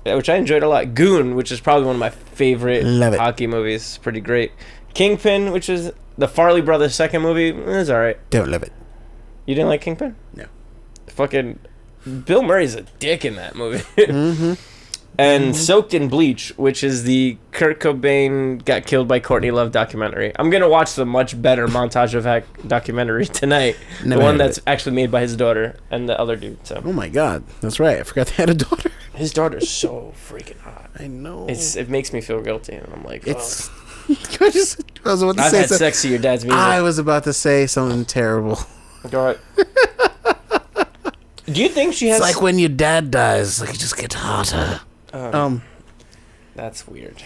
B: which I enjoyed a lot. Goon, which is probably one of my favorite
A: Love it.
B: hockey movies. Pretty great. Kingpin, which is the Farley Brothers' second movie, is alright.
A: Don't love it.
B: You didn't like Kingpin?
A: No.
B: Fucking Bill Murray's a dick in that movie.
A: Mm-hmm.
B: And Soaked in Bleach, which is the Kurt Cobain got killed by Courtney Love documentary. I'm gonna watch the much better Montage of Heck documentary tonight.
A: Never
B: the one
A: heard of
B: that's
A: it.
B: actually made by his daughter and the other dude. So
A: Oh my god, that's right. I forgot they had a daughter.
B: his daughter's so freaking hot.
A: I know.
B: It makes me feel guilty, and I'm like,
A: It's. I was about to
B: I've
A: say
B: had
A: something.
B: sex to your dad's music.
A: I was about to say something terrible.
B: Go ahead. Do you think she has?
A: It's like when your dad dies, like you just get hotter.
B: That's weird.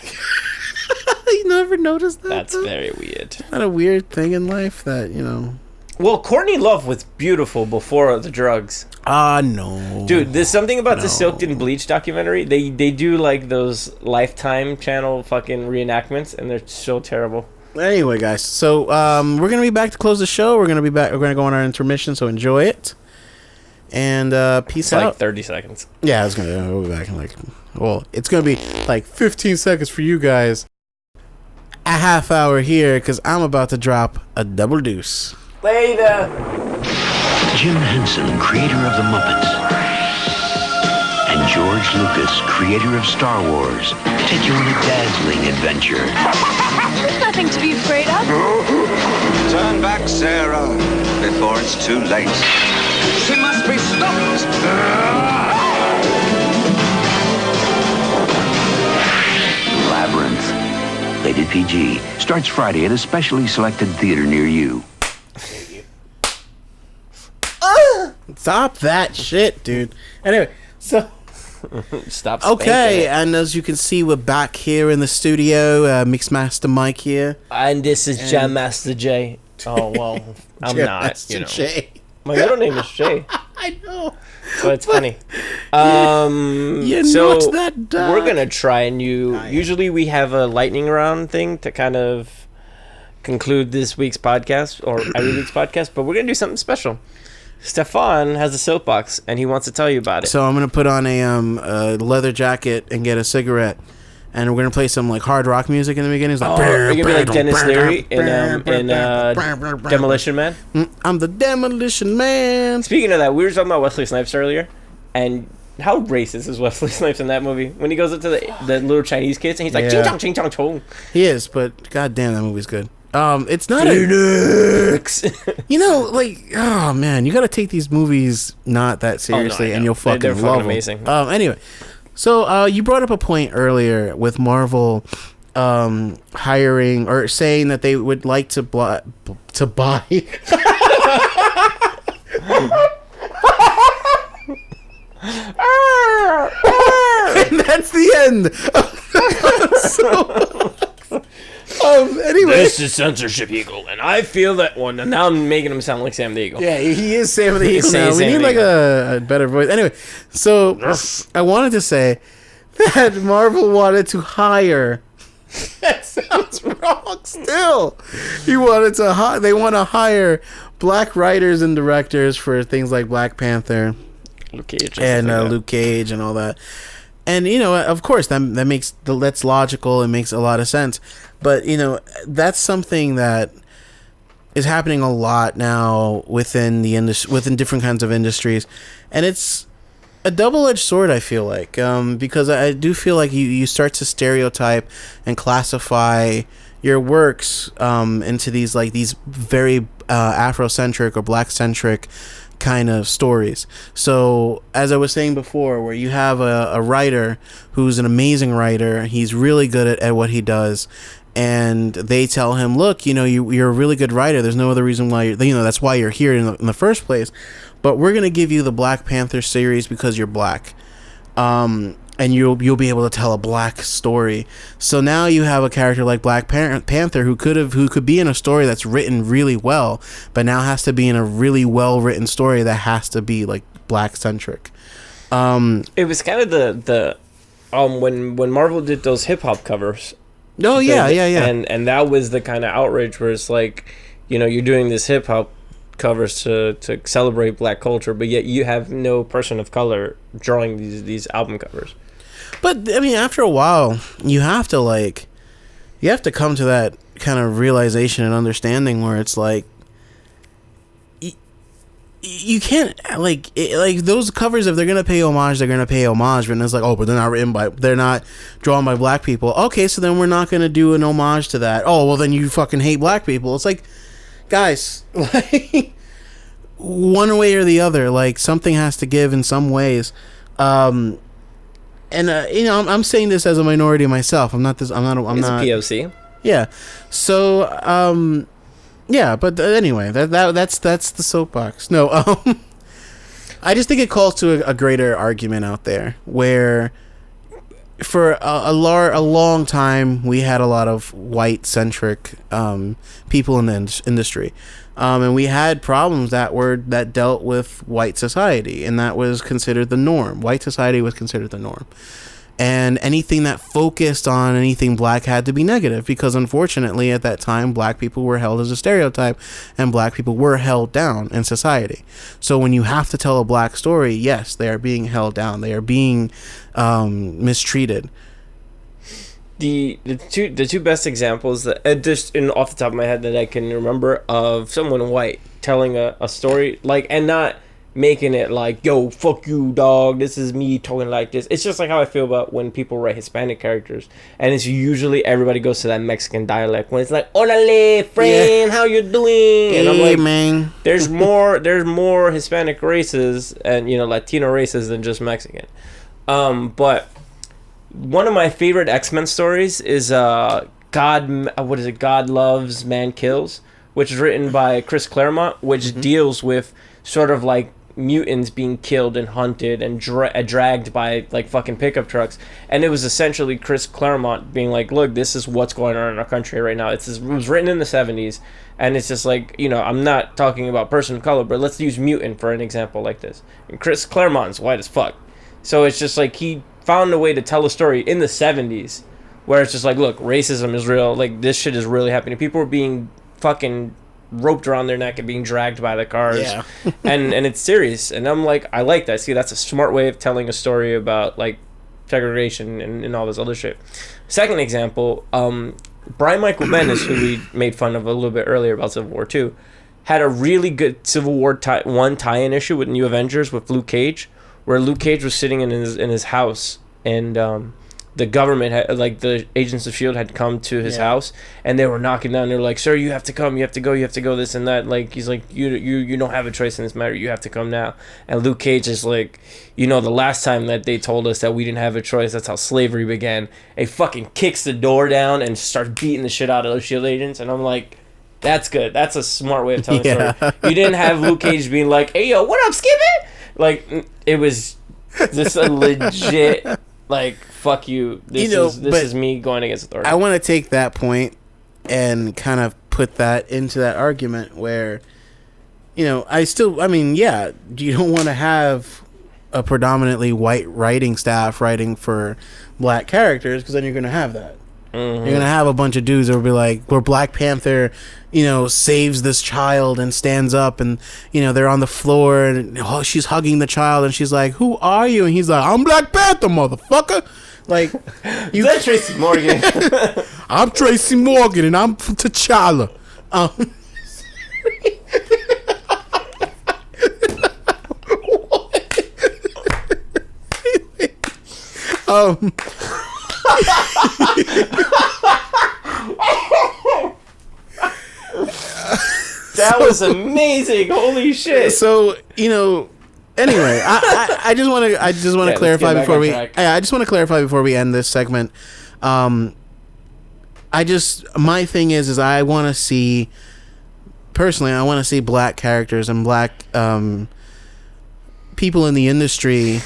A: You never noticed that?
B: That's
A: though?
B: very weird.
A: Not a weird thing in life that, you know.
B: Well, Courtney Love was beautiful before the drugs.
A: No.
B: Dude, there's something about the Soaked in Bleach documentary. They do like those Lifetime channel fucking reenactments, and they're so terrible.
A: Anyway, guys, so we're gonna be back to close the show. We're gonna be back. We're gonna go on our intermission, so enjoy it. And peace
B: It's
A: out.
B: like 30 seconds.
A: Yeah, we'll be back in it's gonna be like 15 seconds for you guys. A half hour here, because I'm about to drop a double deuce.
B: Later.
E: Jim Henson, creator of the Muppets, and George Lucas, creator of Star Wars, take you on a dazzling adventure.
F: There's nothing to be afraid of.
G: Turn back, Sarah, before it's too late. She must be stopped.
E: Labyrinth, rated PG, starts Friday at a specially selected theater near you.
A: Stop that shit, dude. Anyway, so
B: Stop.
A: okay,
B: spanking it.
A: and as you can see, we're back here in the studio. Mixmaster Mike here.
B: And this is Jam Master J. Oh well, I'm not.
A: Master
B: You know,
A: Jay.
B: my middle name is Jay,
A: I know.
B: so it's funny.
A: You're
B: So
A: not that dumb.
B: we're gonna try a new. Usually we have a lightning round thing to kind of conclude this week's podcast or every week's podcast, but we're gonna do something special. Stefan has a soapbox, and he wants to tell you about it.
A: So I'm gonna put on a leather jacket and get a cigarette, and we're gonna play some like hard rock music in the beginning. It's like,
B: Are you gonna be like Dennis Leary in Demolition Man?
A: I'm the Demolition Man.
B: Speaking of that, we were talking about Wesley Snipes earlier, and how racist is Wesley Snipes in that movie? When he goes up to the little Chinese kids, and he's like,
A: Yeah.
B: ching chong, ching chong, chong.
A: He is, but goddamn, that movie's good. It's not you know, like, oh man, you gotta take these movies not that seriously,
B: I
A: and
B: know.
A: you'll fucking
B: They're
A: love
B: amazing.
A: them. Anyway, so you brought up a point earlier with Marvel hiring or saying that they would like to buy. And that's the end. Anyway.
B: This is Censorship Eagle, and I feel that one. And now I'm making him sound like Sam the Eagle.
A: Yeah, he is Sam the Eagle
B: Say
A: now. We
B: Sam
A: need
B: the
A: like
B: Eagle.
A: a better voice. Anyway, so I wanted to say that Marvel wanted to hire. That sounds wrong. Still, he wanted to. They want to hire black writers and directors for things like Black Panther
B: Luke Cage
A: and Luke Cage and all that. And you know, of course, that's logical. It makes a lot of sense. But you know, that's something that is happening a lot now within the within different kinds of industries, and it's a double-edged sword. I feel like because I do feel like you start to stereotype and classify your works into these very Afrocentric or Black-centric kind of stories. So as I was saying before, where you have a writer who's an amazing writer, he's really good at what he does, and they tell him, look, you know, you're a really good writer, there's no other reason why that's why you're here in the first place, but we're gonna give you the Black Panther series because you're black. and you'll be able to tell a black story. So now you have a character like Black Panther who could be in a story that's written really well, but now has to be in a really well written story that has to be like black centric.
B: It was kind of the when Marvel did those hip hop covers.
A: Oh yeah.
B: And that was the kind of outrage where it's like, you know, you're doing this hip hop covers to celebrate black culture, but yet you have no person of color drawing these album covers.
A: But I mean, after a while, you have to come to that kind of realization and understanding where it's like, you can't like those covers. If they're gonna pay homage, they're gonna pay homage. But it's like, oh, but they're not drawn by black people. Okay, so then we're not gonna do an homage to that. Oh, well, then you fucking hate black people. It's like, guys, like, one way or the other, like, something has to give in some ways. And you know, I'm saying this as a minority myself. I'm not.
B: It's a POC.
A: Yeah. So yeah, but anyway, that's the soapbox. No, I just think it calls to a greater argument out there where for a long time we had a lot of white centric people in the industry, and we had problems that dealt with white society, and that was considered the norm. White society was considered the norm, and anything that focused on anything black had to be negative, because unfortunately at that time black people were held as a stereotype and black people were held down in society. So when you have to tell a black story, yes, they are being held down, they are being mistreated.
B: The two best examples that just off the top of my head that I can remember of someone white telling a story, like, and not making it like, yo, fuck you, dog, this is me talking like this. It's just like how I feel about when people write Hispanic characters, and it's usually everybody goes to that Mexican dialect when it's like, orale, friend, how you doing? And I'm like,
A: man,
B: there's more Hispanic races and, you know, Latino races than just Mexican. But one of my favorite X-Men stories is God Loves, Man Kills, which is written by Chris Claremont, which deals with sort of like mutants being killed and hunted and dragged by like fucking pickup trucks. And it was essentially Chris Claremont being like, look, this is what's going on in our country right now. It was written in the 70s, and it's just like, you know, I'm not talking about person of color, but let's use mutant for an example like this. And Chris Claremont's white as fuck, so it's just like he found a way to tell a story in the 70s where it's just like, look, racism is real, like this shit is really happening, people were being fucking roped around their neck and being dragged by the cars.
A: Yeah.
B: and it's serious, and I'm like, I like that. See, that's a smart way of telling a story about like segregation and all this other shit. Second example, Brian Michael Bendis, who we made fun of a little bit earlier about Civil War 2, had a really good Civil War 1 tie-in issue with New Avengers with Luke Cage, where Luke Cage was sitting in his house, and the government had, like, the agents of S.H.I.E.L.D. had come to his house, and they were knocking down. They're like, sir, you have to come, you have to go, this and that. Like, he's like, you don't have a choice in this matter, you have to come now. And Luke Cage is like, you know, the last time that they told us that we didn't have a choice, that's how slavery began. He fucking kicks the door down and starts beating the shit out of those S.H.I.E.L.D. agents. And I'm like, that's good. That's a smart way of telling a story. You didn't have Luke Cage being like, hey, yo, what up, Skippy? Like, it was just a legit, like, fuck you. This is me going against authority.
A: I want to take that point and kind of put that into that argument where, you know, you don't want to have a predominantly white writing staff writing for black characters, because then you're going to have that. Mm-hmm. You're going to have a bunch of dudes that will be like, where Black Panther, you know, saves this child and stands up, and, you know, they're on the floor and she's hugging the child and she's like, who are you? And he's like, I'm Black Panther, motherfucker. Like,
B: you that Tracy Morgan.
A: I'm Tracy Morgan and I'm T'Challa.
B: That was amazing! Holy shit!
A: So, you know, anyway, I just want to clarify before we. I just want to clarify before we end this segment. My thing is I want to see. Personally, I want to see black characters and black people in the industry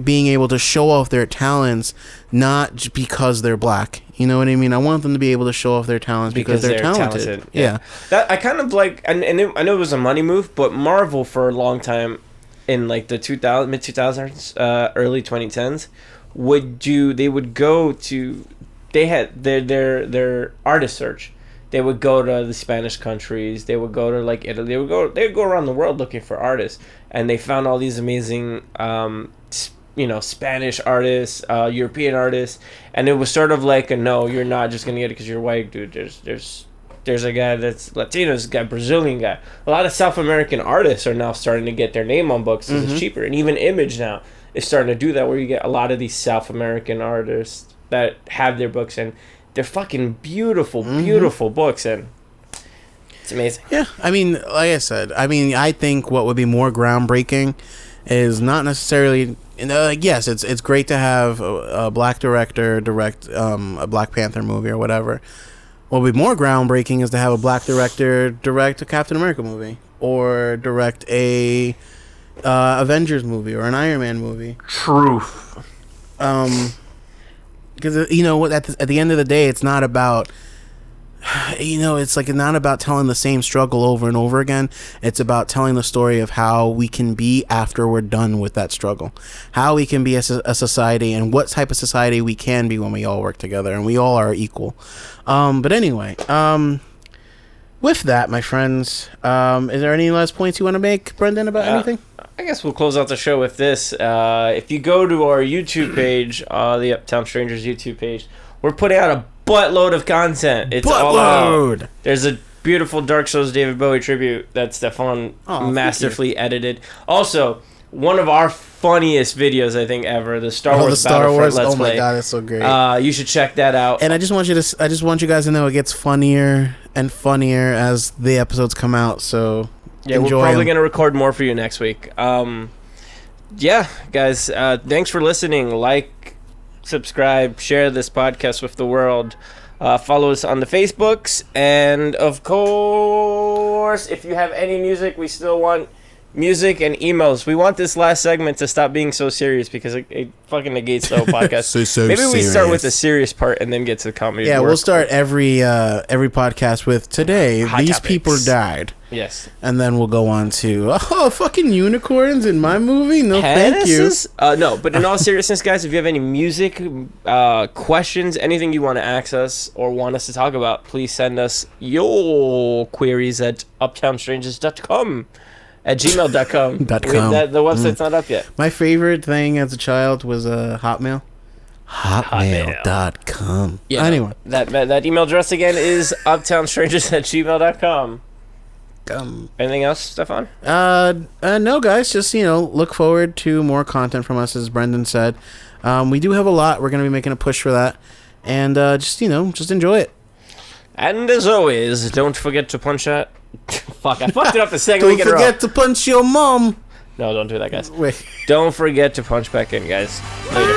A: being able to show off their talents, not because they're black. You know what I mean? I want them to be able to show off their talents because they're talented. Yeah.
B: That I kind of like, and I know it was a money move, but Marvel for a long time, in like the mid 2000s, early 2010s, they had their artist search. They would go to the Spanish countries. They would go to like Italy. They'd go around the world looking for artists, and they found all these amazing, Spanish artists, European artists, and it was sort of like no, you're not just gonna get it because you're white, dude. There's a guy that's Latino, there's a guy, Brazilian guy. A lot of South American artists are now starting to get their name on books because it's cheaper, and even Image now is starting to do that, where you get a lot of these South American artists that have their books, and they're fucking beautiful, beautiful books, and it's amazing.
A: Yeah, I mean, like I said, I think what would be more groundbreaking is not necessarily, yes, it's great to have a black director direct a Black Panther movie or whatever. What would be more groundbreaking is to have a black director direct a Captain America movie, or direct a Avengers movie, or an Iron Man movie.
B: Truth.
A: Because at the end of the day, it's not about, it's like not about telling the same struggle over and over again. It's about telling the story of how we can be after we're done with that struggle, how we can be a society, and what type of society we can be when we all work together and we all are equal. But anyway, with that, my friends, is there any last points you want to make, Brendan, about anything?
B: I guess we'll close out the show with this. If you go to our YouTube page, the Uptown Strangers YouTube page, we're putting out a buttload of content. It's all out. There's a beautiful Dark Souls David Bowie tribute that Stefan masterfully edited. Also, one of our funniest videos, I think, ever, the Star Wars Battlefront Let's Play.
A: Oh my god, that's so great.
B: You should check that out.
A: And I just want you guys to know it gets funnier and funnier as the episodes come out, so
B: yeah, we're probably going to record more for you next week. Yeah, guys, thanks for listening. Like, subscribe, share this podcast with the world. Follow us on the Facebooks. And, of course, if you have any music, we still want music and emails. We want this last segment to stop being so serious because it fucking negates the whole podcast.
A: so
B: Maybe we
A: serious.
B: start with the serious part and then get to the comedy.
A: Yeah, we'll start every podcast with today.
B: Hot
A: These
B: topics.
A: people died.
B: Yes.
A: And then we'll go on to fucking unicorns in my movie. No, thank you.
B: No, but in all seriousness, guys, if you have any music questions, anything you want to ask us or want us to talk about, please send us your queries at uptownstrangers.com. At gmail.com.
A: .com.
B: The website's not up yet.
A: My favorite thing as a child was Hotmail. Hotmail.com.
B: Yeah,
A: anyway.
B: That email address again is uptownstrangers@gmail.com. Anything else, Stefan?
A: No, guys. Just, look forward to more content from us, as Brendan said. We do have a lot. We're going to be making a push for that. And just enjoy it.
B: And as always, don't forget to punch at... Fuck, I fucked it up the second week in a row.
A: Don't forget to punch your mom.
B: No, don't do that, guys.
A: Wait.
B: Don't forget to punch back in, guys. Later.